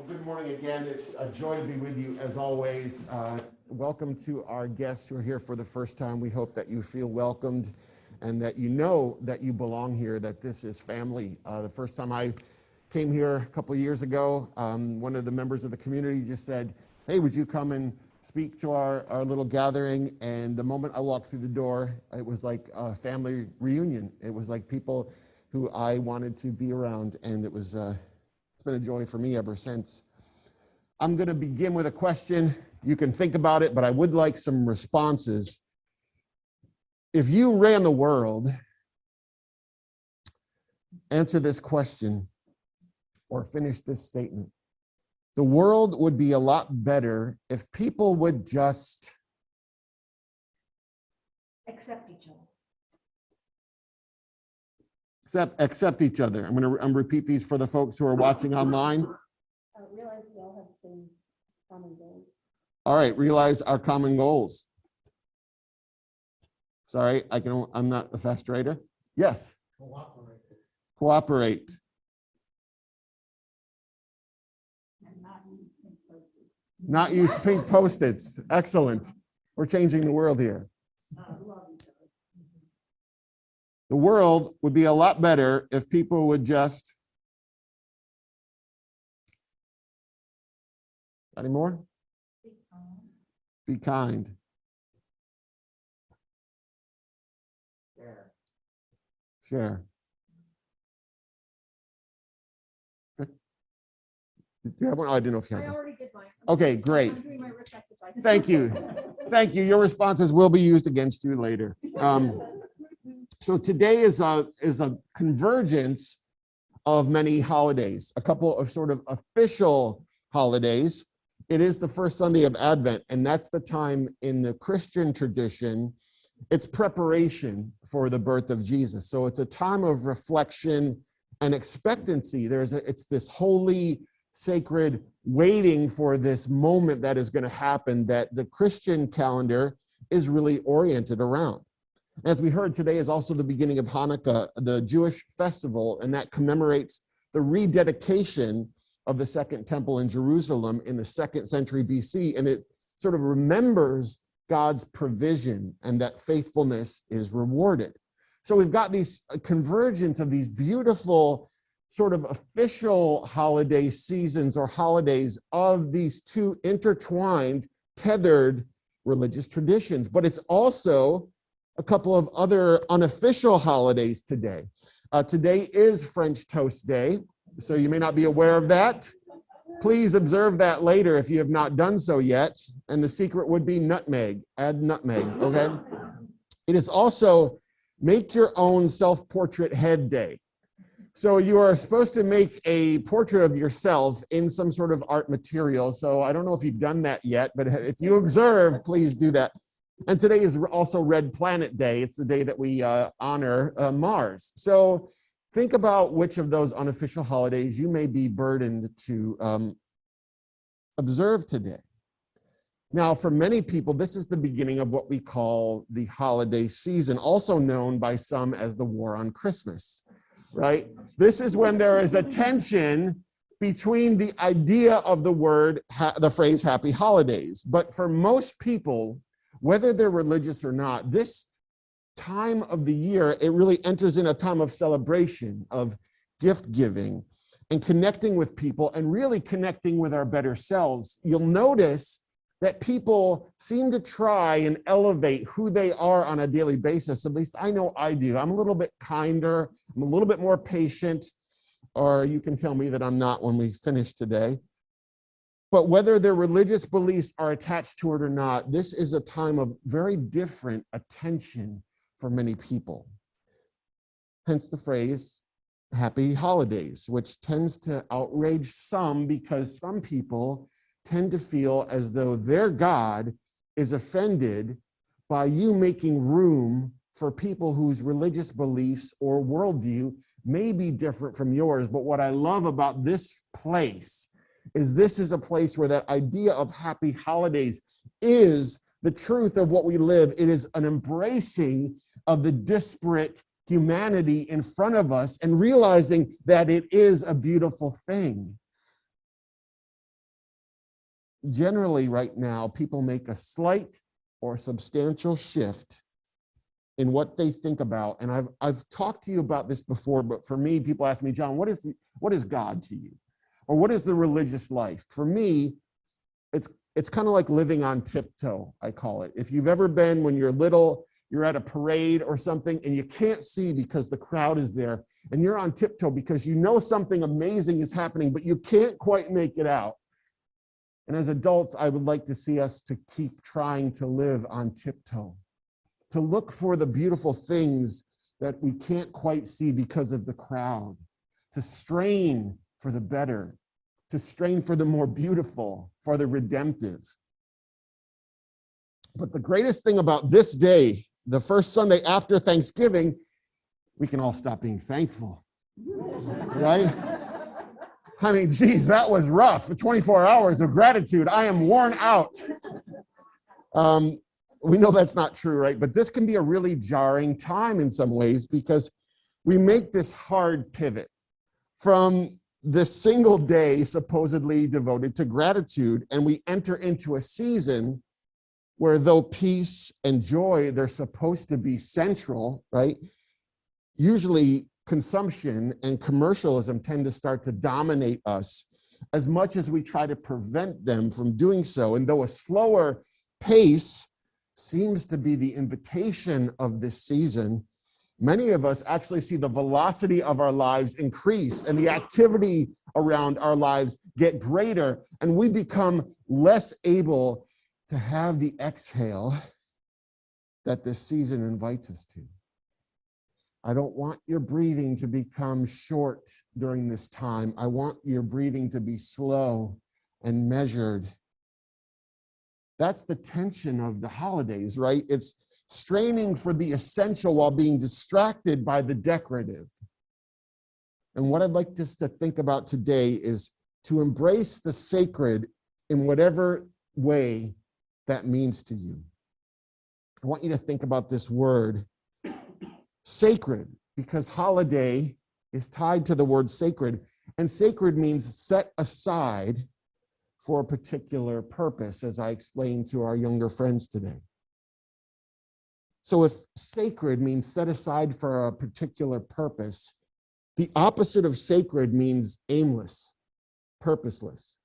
Good morning again. It's a joy to be with you as always. Welcome to our guests who are here for the first time. We hope that you feel welcomed and that you know that you belong here, that this is family. The first time I came here a couple of years ago, one of the members of the community just said, "Hey, would you come and speak to our little gathering?" And the moment I walked through the door, it was like a family reunion. It was like people who I wanted to be around, and it was it's been a joy for me ever since. I'm going to begin with a question. You can think about it, but I would like some responses. If you ran the world, answer this question or finish this statement. The world would be a lot better if people would just accept each other. Accept each other. I'm going to repeat these for the folks who are watching online. Realize we all have the same common goals. All right, realize our common goals. Sorry, I'm not a fast writer. Yes. Cooperate. And not use pink Post-its. Not use pink Post-its. Excellent. We're changing the world here. Love each other. The world would be a lot better if people would just. Any more? Be kind. Share. Good. Do you have one? Oh, I didn't know if you had I one. already did mine. Okay, great. I'm doing my wrist exercises. Thank you. Thank you. Your responses will be used against you later. So today is a convergence of many holidays, a couple of sort of official holidays. It is the first Sunday of Advent, and that's the time in the Christian tradition, it's preparation for the birth of Jesus. So it's a time of reflection and expectancy. It's this holy, sacred waiting for this moment that is going to happen that the Christian calendar is really oriented around. As we heard, today is also the beginning of Hanukkah, the Jewish festival, and that commemorates the rededication of the Second Temple in Jerusalem in the 2nd century BC, and it sort of remembers God's provision and that faithfulness is rewarded. So we've got these convergence of these beautiful sort of official holiday seasons or holidays of these two intertwined, tethered religious traditions, but it's also a couple of other unofficial holidays today. Today is French Toast Day, so you may not be aware of that. Please observe that later if you have not done so yet. And the secret would be nutmeg. Add nutmeg, okay? It is also Make Your Own Self-Portrait Head Day. So you are supposed to make a portrait of yourself in some sort of art material. So I don't know if you've done that yet, but if you observe, please do that. And today is also Red Planet Day. It's the day that we honor Mars. So think about which of those unofficial holidays you may be burdened to observe today. Now, for many people, this is the beginning of what we call the holiday season, also known by some as the War on Christmas, right? This is when there is a tension between the idea of the phrase happy holidays. But for most people, whether they're religious or not, this time of the year, it really enters in a time of celebration, of gift giving, and connecting with people, and really connecting with our better selves. You'll notice that people seem to try and elevate who they are on a daily basis. At least I know I do. I'm a little bit kinder. I'm a little bit more patient, or you can tell me that I'm not when we finish today. But whether their religious beliefs are attached to it or not, this is a time of very different attention for many people. Hence the phrase, happy holidays, which tends to outrage some because some people tend to feel as though their God is offended by you making room for people whose religious beliefs or worldview may be different from yours. But what I love about this place is this is a place where that idea of happy holidays is the truth of what we live. It is an embracing of the disparate humanity in front of us and realizing that it is a beautiful thing. generally right now, people make a slight or substantial shift in what they think about. And I've talked to you about this before, but for me, people ask me, John, what is God to you? Or what is the religious life? For me, it's kind of like living on tiptoe, I call it. If you've ever been, when you're little, you're at a parade or something and you can't see because the crowd is there, and you're on tiptoe because you know something amazing is happening, but you can't quite make it out. And as adults, I would like to see us to keep trying to live on tiptoe, to look for the beautiful things that we can't quite see because of the crowd, to strain for the better, to strain for the more beautiful, for the redemptive. But the greatest thing about this day, the first Sunday after Thanksgiving, we can all stop being thankful, right? I mean, geez, that was rough. For 24 hours of gratitude, I am worn out. We know that's not true, right? But this can be a really jarring time in some ways because we make this hard pivot from this single day supposedly devoted to gratitude, and we enter into a season where though peace and joy, they're supposed to be central, right? Usually consumption and commercialism tend to start to dominate us as much as we try to prevent them from doing so. And though a slower pace seems to be the invitation of this season, many of us actually see the velocity of our lives increase and the activity around our lives get greater, and we become less able to have the exhale that this season invites us to. I don't want your breathing to become short during this time. I want your breathing to be slow and measured. That's the tension of the holidays, right? It's straining for the essential while being distracted by the decorative. And what I'd like us to think about today is to embrace the sacred in whatever way that means to you. I want you to think about this word, sacred, because holiday is tied to the word sacred, and sacred means set aside for a particular purpose, as I explained to our younger friends today. So if sacred means set aside for a particular purpose, the opposite of sacred means aimless, purposeless.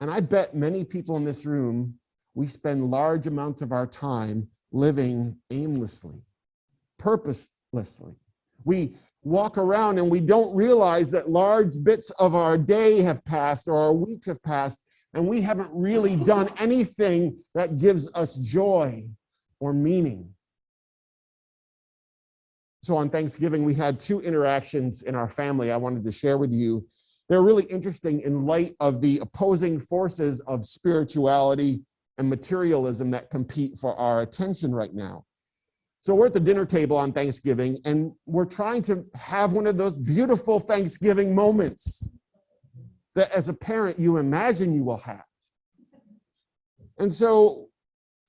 And I bet many people in this room, we spend large amounts of our time living aimlessly, purposelessly. We walk around and we don't realize that large bits of our day have passed or our week have passed, and we haven't really done anything that gives us joy or meaning. So on Thanksgiving, we had two interactions in our family I wanted to share with you. They're really interesting in light of the opposing forces of spirituality and materialism that compete for our attention right now. So we're at the dinner table on Thanksgiving, and we're trying to have one of those beautiful Thanksgiving moments that as a parent you imagine you will have. And so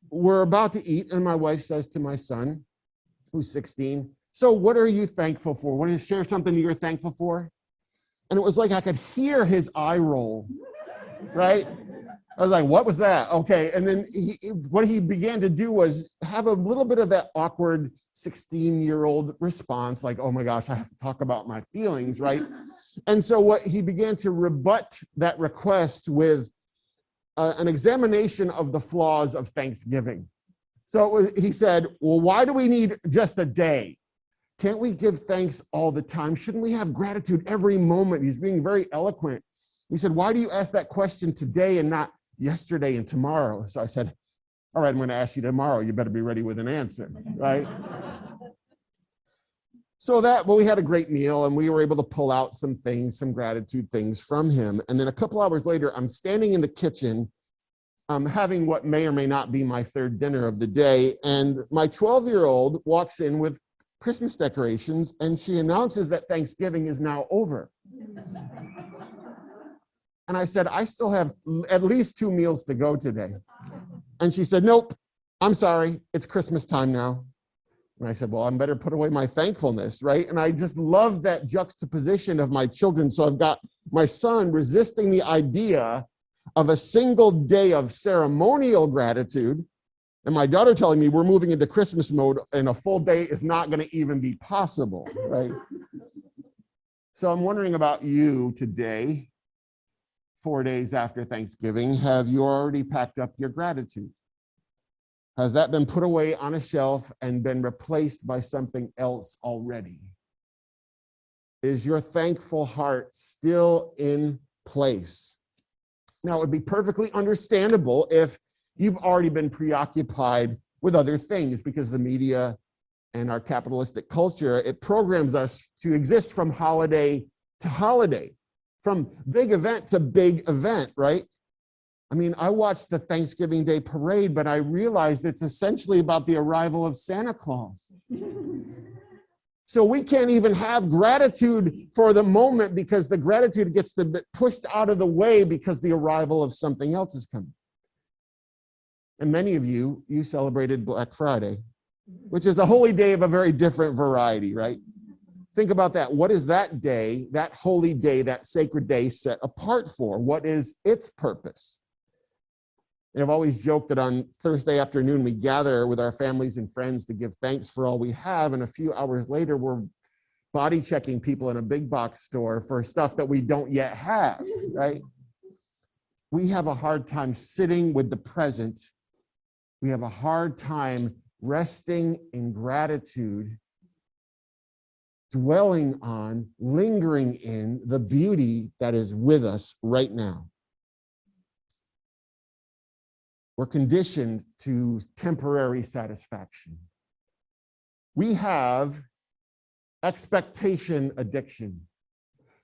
we're about to eat, and my wife says to my son, who's 16, so what are you thankful for? Want to share something that you're thankful for? And it was like I could hear his eye roll, right? I was like, what was that? Okay. And then what he began to do was have a little bit of that awkward 16-year-old response, like, oh my gosh, I have to talk about my feelings, right? And so what he began to rebut that request with an examination of the flaws of Thanksgiving. So he said, well, why do we need just a day? Can't we give thanks all the time? Shouldn't we have gratitude every moment? He's being very eloquent. He said, why do you ask that question today and not yesterday and tomorrow? So I said, all right, I'm going to ask you tomorrow. You better be ready with an answer, right? But we had a great meal, and we were able to pull out some things, some gratitude things from him. And then a couple hours later, I'm standing in the kitchen, having what may or may not be my third dinner of the day. And my 12-year-old walks in with Christmas decorations, and she announces that Thanksgiving is now over. And I said, I still have at least 2 meals to go today. And she said, nope, I'm sorry, it's Christmas time now. And I said, well, I'm better put away my thankfulness, right? And I just love that juxtaposition of my children. So I've got my son resisting the idea of a single day of ceremonial gratitude, and my daughter telling me we're moving into Christmas mode and a full day is not going to even be possible, right? So I'm wondering about you today, 4 days after Thanksgiving. Have you already packed up your gratitude? Has that been put away on a shelf and been replaced by something else already? Is your thankful heart still in place? Now, it would be perfectly understandable if you've already been preoccupied with other things, because the media and our capitalistic culture, it programs us to exist from holiday to holiday, from big event to big event, right? I mean, I watched the Thanksgiving Day parade, but I realized it's essentially about the arrival of Santa Claus. So we can't even have gratitude for the moment because the gratitude gets to be pushed out of the way because the arrival of something else is coming. And many of you celebrated Black Friday, which is a holy day of a very different variety, right? Think about that. What is that day, that holy day, that sacred day set apart for? What is its purpose? And I've always joked that on Thursday afternoon, we gather with our families and friends to give thanks for all we have. And a few hours later, we're body checking people in a big box store for stuff that we don't yet have, right? We have a hard time sitting with the present. We have a hard time resting in gratitude, dwelling on, lingering in the beauty that is with us right now. We're conditioned to temporary satisfaction. We have expectation addiction.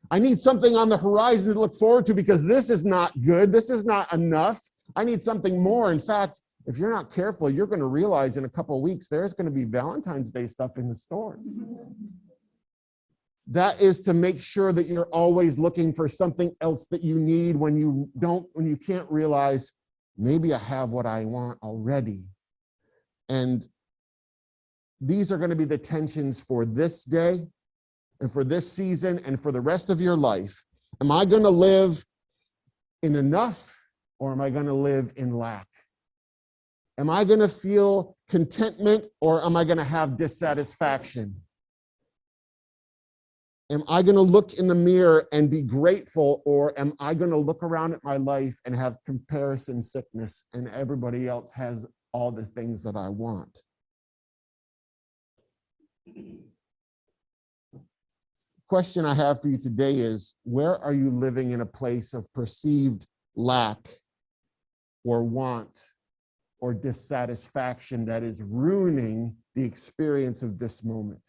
I need something on the horizon to look forward to because this is not good. This is not enough. I need something more. In fact, if you're not careful, you're going to realize in a couple of weeks, there's going to be Valentine's Day stuff in the stores. That is to make sure that you're always looking for something else that you need when you can't realize, maybe I have what I want already. And these are going to be the tensions for this day and for this season and for the rest of your life. Am I going to live in enough or am I going to live in lack? Am I going to feel contentment or am I going to have dissatisfaction? Am I going to look in the mirror and be grateful, or am I going to look around at my life and have comparison sickness and everybody else has all the things that I want? Question I have for you today is, where are you living in a place of perceived lack or want or dissatisfaction that is ruining the experience of this moment?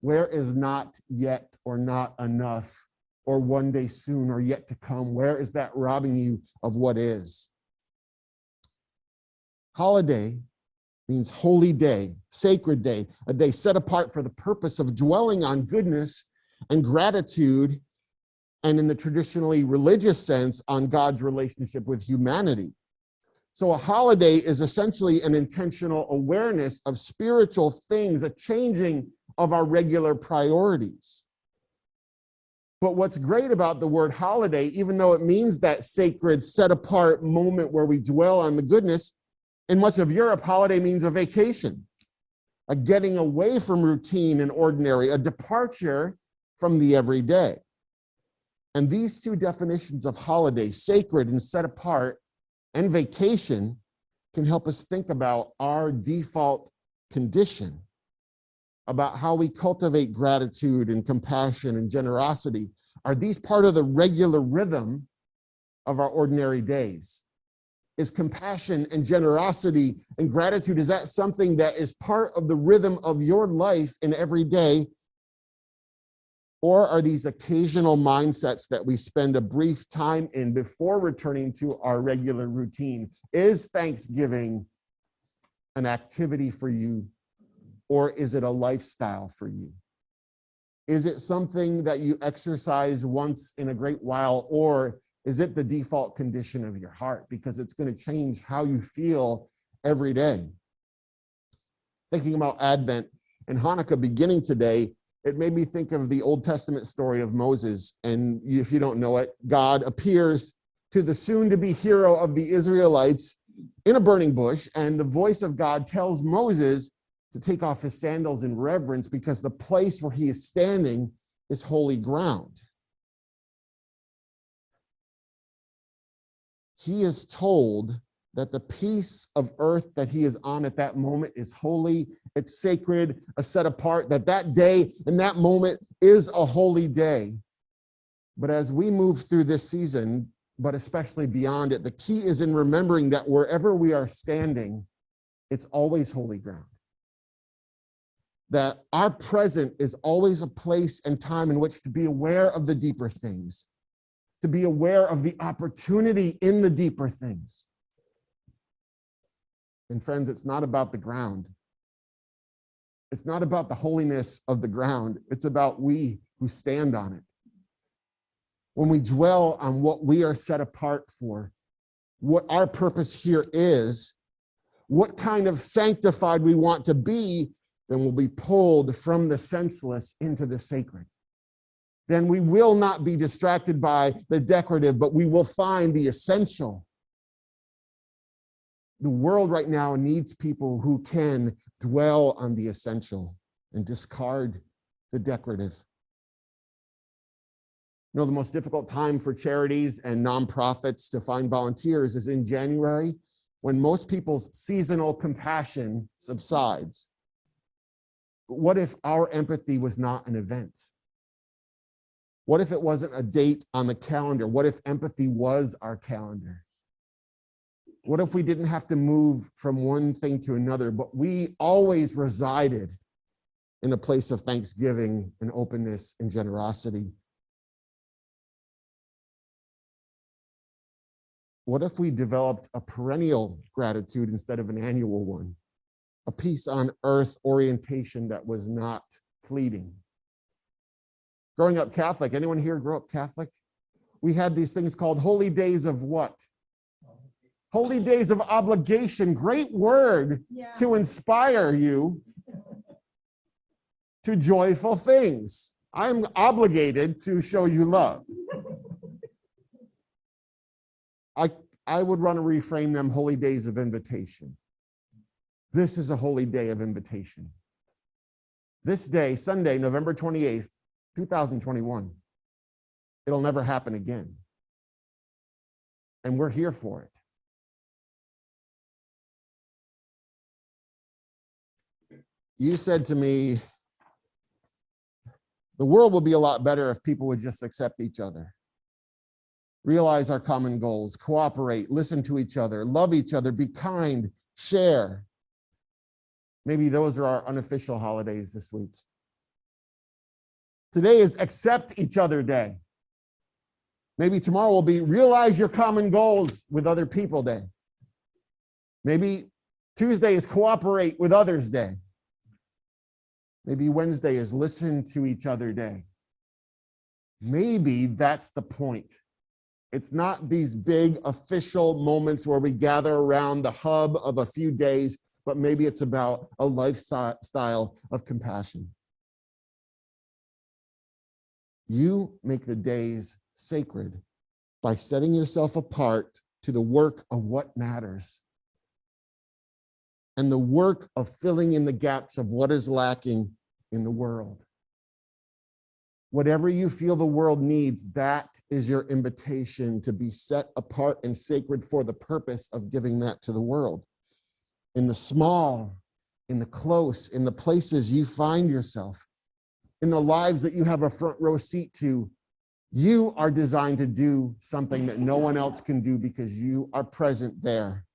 Where is not yet or not enough or one day soon or yet to come? Where is that robbing you of what is? Holiday means holy day, sacred day, a day set apart for the purpose of dwelling on goodness and gratitude, and in the traditionally religious sense, on God's relationship with humanity. So a holiday is essentially an intentional awareness of spiritual things, a changing of our regular priorities. But what's great about the word holiday, even though it means that sacred, set apart moment where we dwell on the goodness, in much of Europe, holiday means a vacation, a getting away from routine and ordinary, a departure from the everyday. And these two definitions of holiday, sacred and set apart, and vacation, can help us think about our default condition, about how we cultivate gratitude and compassion and generosity. Are these part of the regular rhythm of our ordinary days? Is compassion and generosity and gratitude, is that something that is part of the rhythm of your life in every day? Or are these occasional mindsets that we spend a brief time in before returning to our regular routine? Is Thanksgiving an activity for you, or is it a lifestyle for you? Is it something that you exercise once in a great while, or is it the default condition of your heart? Because it's going to change how you feel every day. Thinking about Advent and Hanukkah beginning today, it made me think of the Old Testament story of Moses. And if you don't know it, God appears to the soon-to-be hero of the Israelites in a burning bush, and the voice of God tells Moses to take off his sandals in reverence because the place where he is standing is holy ground. He is told that the piece of earth that he is on at that moment is holy, it's sacred, set apart, that day and that moment is a holy day. But as we move through this season, but especially beyond it, the key is in remembering that wherever we are standing, it's always holy ground. That our present is always a place and time in which to be aware of the deeper things, to be aware of the opportunity in the deeper things. And friends, it's not about the ground. It's not about the holiness of the ground. It's about we who stand on it. When we dwell on what we are set apart for, what our purpose here is, what kind of sanctified we want to be, then we'll be pulled from the senseless into the sacred. Then we will not be distracted by the decorative, but we will find the essential. The world right now needs people who can dwell on the essential and discard the decorative. You know, the most difficult time for charities and nonprofits to find volunteers is in January, when most people's seasonal compassion subsides. But what if our empathy was not an event? What if it wasn't a date on the calendar? What if empathy was our calendar? What if we didn't have to move from one thing to another, but we always resided in a place of thanksgiving and openness and generosity? What if we developed a perennial gratitude instead of an annual one? A peace on earth orientation that was not fleeting. Growing up Catholic, anyone here grow up Catholic? We had these things called holy days of what? Holy days of obligation. Great word to inspire you to joyful things. I'm obligated to show you love. I would want to reframe them holy days of invitation. This is a holy day of invitation. This day, Sunday, November 28th, 2021, it'll never happen again. And we're here for it. You said to me, the world will be a lot better if people would just accept each other. Realize our common goals, cooperate, listen to each other, love each other, be kind, share. Maybe those are our unofficial holidays this week. Today is Accept Each Other Day. Maybe tomorrow will be Realize Your Common Goals with Other People Day. Maybe Tuesday is Cooperate with Others Day. Maybe Wednesday is Listen to Each Other Day. Maybe that's the point. It's not these big official moments where we gather around the hub of a few days, but maybe it's about a lifestyle of compassion. You make the days sacred by setting yourself apart to the work of what matters and the work of filling in the gaps of what is lacking in the world. Whatever you feel the world needs, that is your invitation to be set apart and sacred for the purpose of giving that to the world. In the small, in the close, in the places you find yourself, in the lives that you have a front row seat to, you are designed to do something that no one else can do because you are present there.